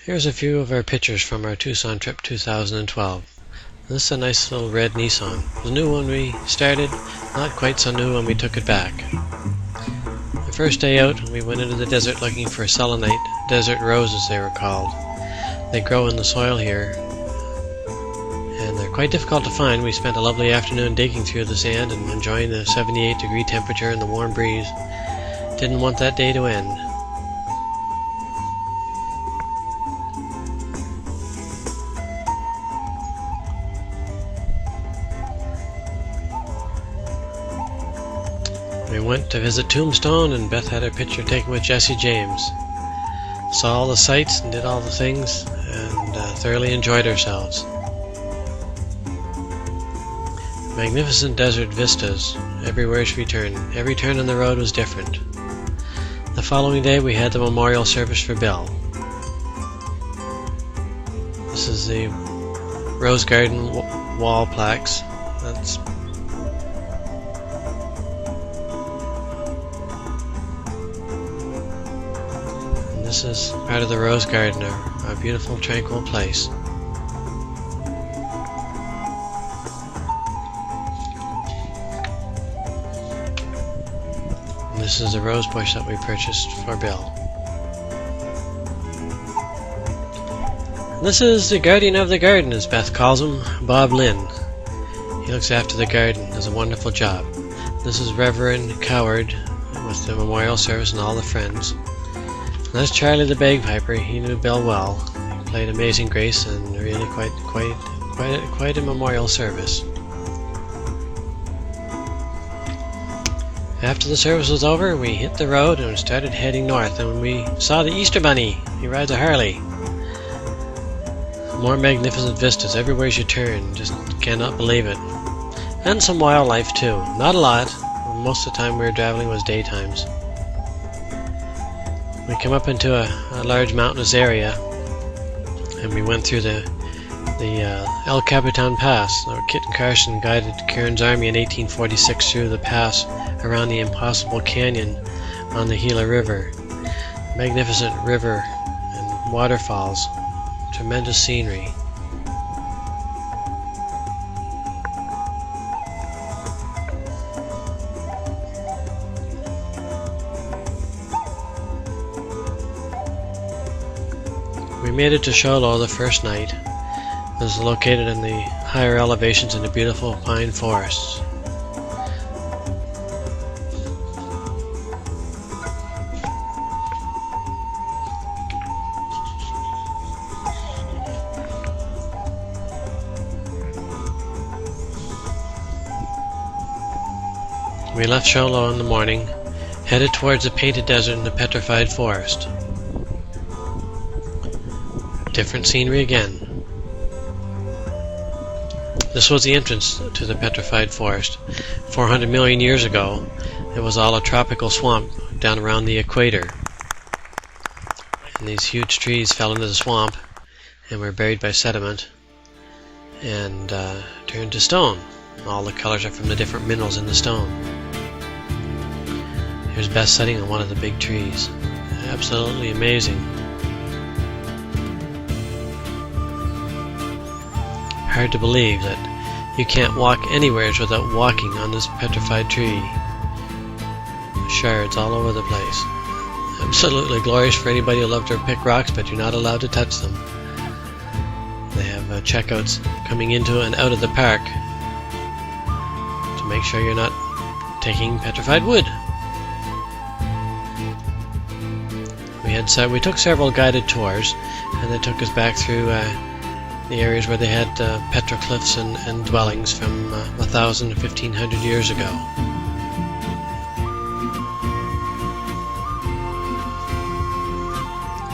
Here's a few of our pictures from our Tucson Trip 2012. This is a nice little red Nissan. The new one we started, not quite so new when we took it back. The first day out, we went into the desert looking for selenite, desert roses they were called. They grow in the soil here, and they're quite difficult to find. We spent a lovely afternoon digging through the sand and enjoying the 78-degree temperature and the warm breeze. Didn't want that day to end. We went to visit Tombstone, and Beth had her picture taken with Jesse James. Saw all the sights and did all the things, and thoroughly enjoyed ourselves. Magnificent desert vistas everywhere we turned. Every turn on the road was different. The following day we had the memorial service for Bill. This is the Rose Garden wall plaques. This is part of the Rose Garden, a beautiful, tranquil place. And this is the rose bush that we purchased for Bill. And this is the guardian of the garden, as Beth calls him, Bob Lynn. He looks after the garden, does a wonderful job. This is Reverend Coward with the memorial service and all the friends. That's Charlie the bagpiper. He knew Bill well. He played Amazing Grace and really quite a memorial service. After the service was over, we hit the road and started heading north, and we saw the Easter Bunny. He rides a Harley. More magnificent vistas everywhere you turn. Just cannot believe it. And some wildlife too. Not a lot. Most of the time we were traveling was daytimes. We came up into a large mountainous area, and we went through the El Capitan Pass. Kit and Carson guided Kern's army in 1846 through the pass around the Impossible Canyon on the Gila River. Magnificent river and waterfalls, tremendous scenery. We made it to Sholo the first night. It was located in the higher elevations in the beautiful pine forests. We left Sholo in the morning, headed towards the Painted Desert and the Petrified Forest. Different scenery again. This was the entrance to the Petrified Forest. 400 million years ago, it was all a tropical swamp down around the equator. And these huge trees fell into the swamp and were buried by sediment and turned to stone. All the colors are from the different minerals in the stone. Here's Beth sitting on one of the big trees. Absolutely amazing. Hard to believe that you can't walk anywhere without walking on this petrified tree. Shards all over the place. Absolutely glorious for anybody who loves to pick rocks, but you're not allowed to touch them. They have checkouts coming into and out of the park to make sure you're not taking petrified wood. We took several guided tours, and they took us back through the areas where they had petroglyphs and dwellings from 1,000 to 1,500 years ago.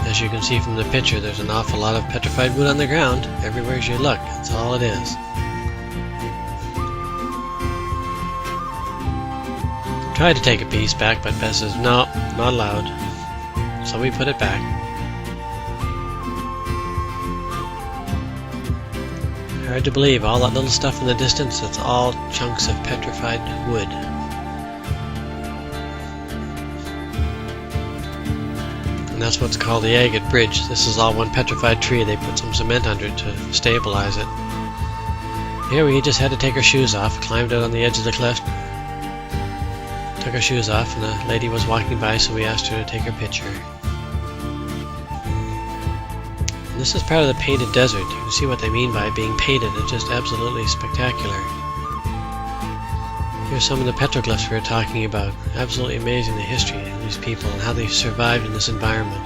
As you can see from the picture, there's an awful lot of petrified wood on the ground everywhere you look. That's all it is. Tried to take a piece back, but Beth says, no, not allowed. So we put it back. Hard to believe, all that little stuff in the distance, it's all chunks of petrified wood. that's what's called the agate bridge. This is all one petrified tree. They put some cement under it to stabilize it. Here we just had to take our shoes off, climbed out on the edge of the cliff, took our shoes off, and a lady was walking by, so we asked her to take her picture. And this is part of the painted desert. You can see what they mean by it being painted. It's just absolutely spectacular. Here's some of the petroglyphs we were talking about. Absolutely amazing, the history of these people and how they survived in this environment.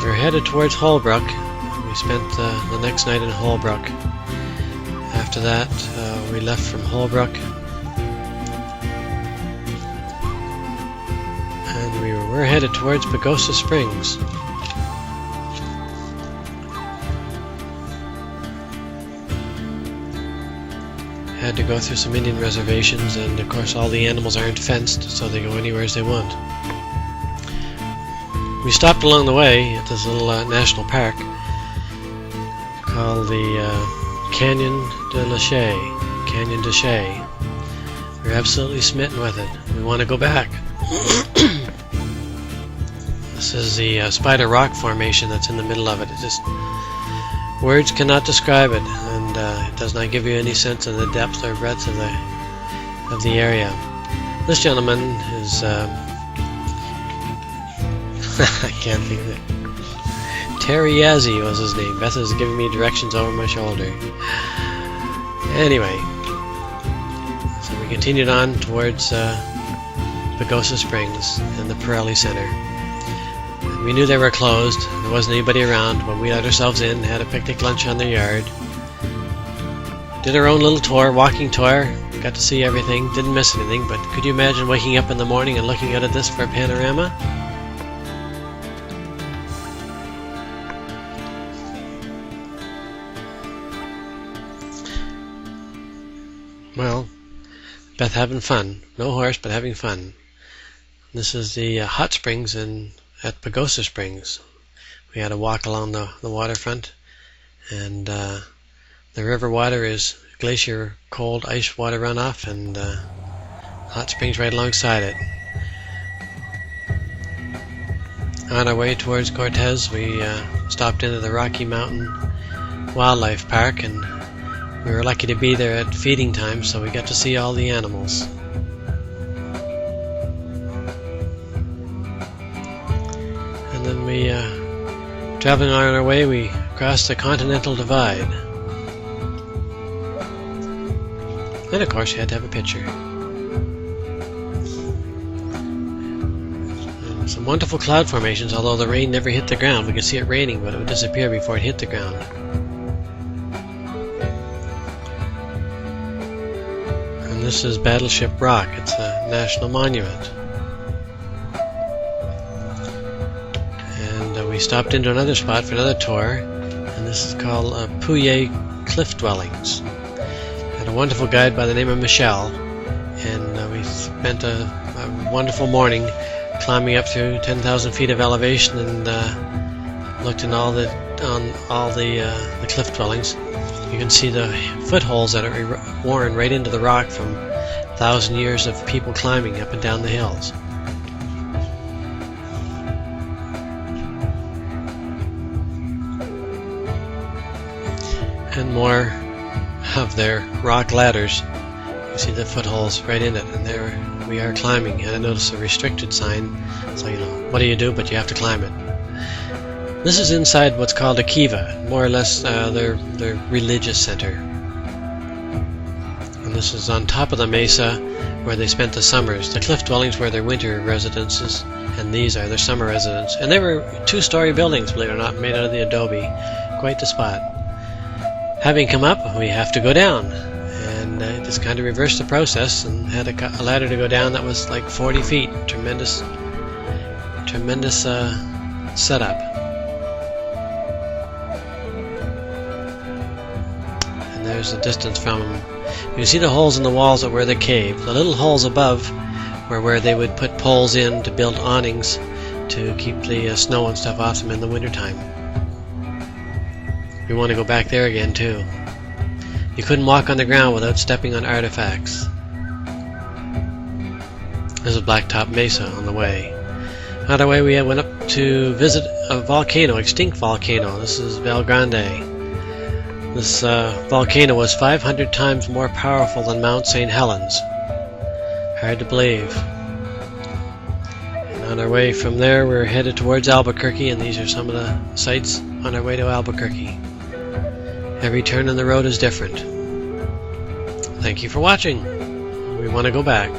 We're headed towards Holbrook. We spent the next night in Holbrook. After that, we left from Holbrook, and we were headed towards Pagosa Springs. Had to go through some Indian reservations, and of course all the animals aren't fenced, so they go anywhere as they want. We stopped along the way at this little national park called the Canyon de la Chaix. We're absolutely smitten with it. We want to go back. This is the Spider Rock Formation that's in the middle of it. It just, words cannot describe it, and it does not give you any sense of the depth or breadth of the area. This gentleman is I can't think of it. Terry Yazzie was his name. Beth is giving me directions over my shoulder. Anyway, so we continued on towards Pagosa Springs and the Pirelli Center. And we knew they were closed. There wasn't anybody around, but we let ourselves in, had a picnic lunch on their yard. Did our own little tour, walking tour. Got to see everything. Didn't miss anything, but could you imagine waking up in the morning and looking out at this for a panorama? Well, Beth having fun. No horse, but having fun. This is the hot springs at Pagosa Springs. We had a walk along the waterfront, and the river water is glacier cold ice water runoff, and hot springs right alongside it. On our way towards Cortez, we stopped into the Rocky Mountain Wildlife Park, and we were lucky to be there at feeding time, so we got to see all the animals. And then we, traveling on our way, we crossed the Continental Divide. And of course, you had to have a picture. And some wonderful cloud formations, although the rain never hit the ground. We could see it raining, but it would disappear before it hit the ground. This is Battleship Rock. It's a national monument. And we stopped into another spot for another tour, and this is called Pouillet Cliff Dwellings. Had a wonderful guide by the name of Michelle, and we spent a wonderful morning climbing up through 10,000 feet of elevation, and looked in all the cliff dwellings. You can see the footholds that are worn right into the rock from 1,000 years of people climbing up and down the hills. And more of their rock ladders. You see the footholds right in it, and there we are climbing. And I noticed a restricted sign, so what do you do, but you have to climb it. This is inside what's called a kiva, more or less their religious center. And this is on top of the mesa where they spent the summers. The cliff dwellings were their winter residences, and these are their summer residence. And they were two-story buildings, believe it or not, made out of the adobe. Quite the spot. Having come up, we have to go down. And just kind of reversed the process and had a ladder to go down that was like 40 feet. Tremendous setup. There's the distance from them. You see the holes in the walls that were the cave. The little holes above were where they would put holes in to build awnings to keep the snow and stuff off them in the wintertime. We want to go back there again too. You couldn't walk on the ground without stepping on artifacts. There's a blacktop mesa on the way. On our way we went up to visit a volcano, extinct volcano. This is Val Grande. This volcano was 500 times more powerful than Mount St. Helens. Hard to believe. And on our way from there we're headed towards Albuquerque, and these are some of the sights on our way to Albuquerque. Every turn on the road is different. Thank you for watching. We want to go back.